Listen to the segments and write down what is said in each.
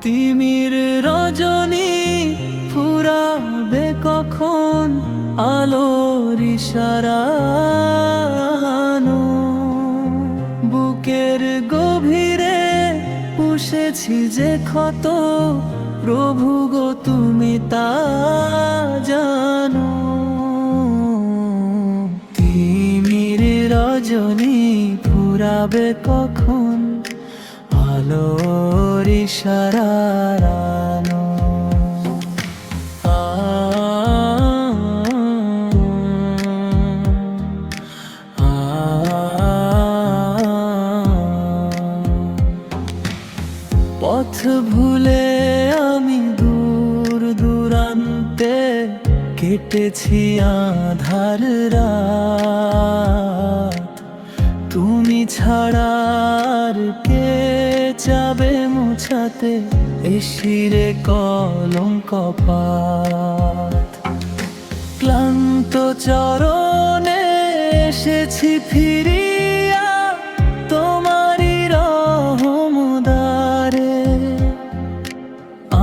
তিমির রজনী ফুরাবে কখন আলোর ইশারানো, বুকের গভীরে পুষেছি যে ক্ষত, প্রভু গো তুমি তা জানো। তিমির রজনী ফুরাবে কখন আলোর ইশারানো। পথ ভুলে আমি দূর দূরান্তে কেটেছি আঁধার রাত, তুমি ছাড়া আর কে যাবে মুছাতে এ শিরে কলঙ্ক পাত। ক্লান্ত চরণে এসেছি ফিরিয়া তোমারই রহমদারে,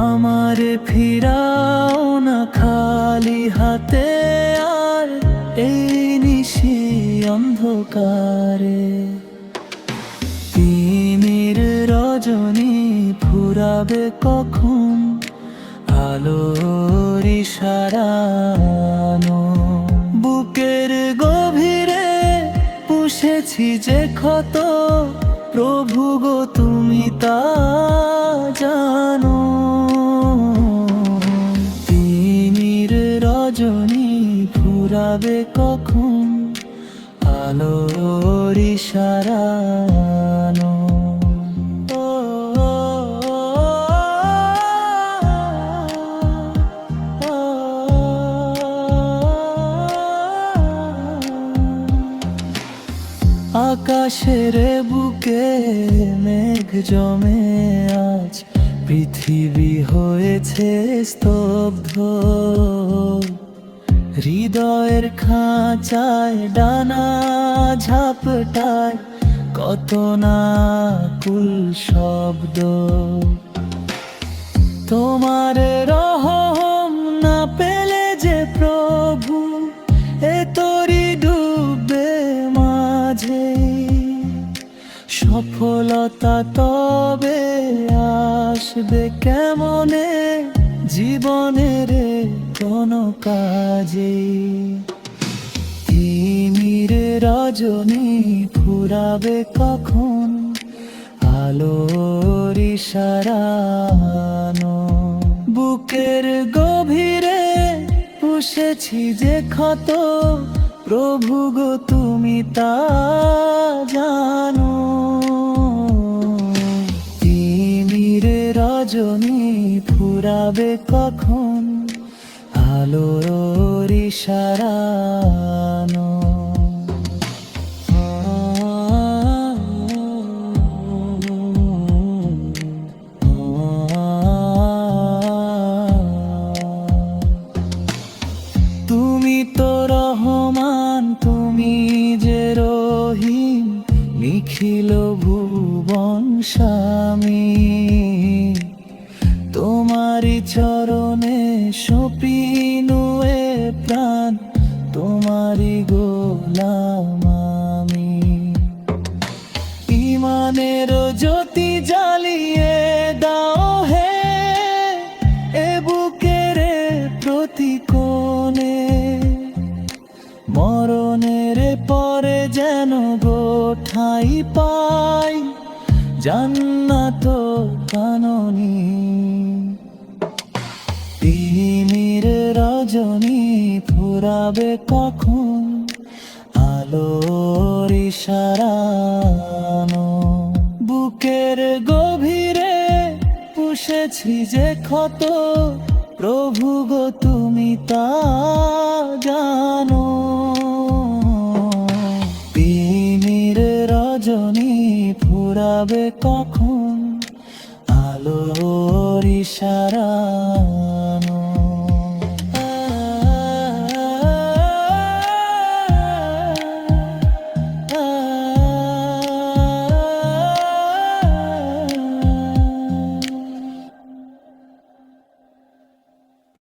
আমারে ফিরাও না খালি হাতে আর এই নিশি অন্ধকারে। তিমির রজনী ফুরাবে কখন আলোর ইশারানো, বুকের গভীরে পুষেছি যে ক্ষত, প্রভু গো তুমি তা জানো। তিমির রজনী ফুরাবে কখন আলোর ইশারানো। আকাশের বুকে মেঘ জমে আজ, পৃথিবী হয়েছে স্তব্ধ, হৃদয়ের খাঁচায় ডানা ঝাপটায় কত না কুল শব্দ। তোমার রহম না পেলে যে প্রভু এ তোরি ডুবে মাঝে, সফলতা তবে আসবে কেমনে জীবনের কোন কাজে। তিমির রজনী ফুরাবে কখন আলোর ইশারানো, বুকের গভীরে পুষেছি যে ক্ষত, প্রভু গো তুমি তা জানো। তিমির রজনী ফুরাবে কখন আলোর ইশারানো। তুমি তো রহমান, তুমি যে রহিম, নিখিল ভুবন স্বামী, তোমারি চরণে সপিনু এ প্রাণ, তোমারি গোলাম আমি। ইমানের জ্যোতি জ্বালিয়ে দাও হে এ বুকের প্রতি কোণে, মরণের পরে যেন গো ঠাই পাই জান্নাত কাননি। তিমির রজনী ফুরাবে কখন আলোর ইশারানো, বুকের গভীরে পুষেছি যে ক্ষত, প্রভু গো তুমি তা জানো। তিমির রজনী ফুরাবে কখন আলোর ইশারা।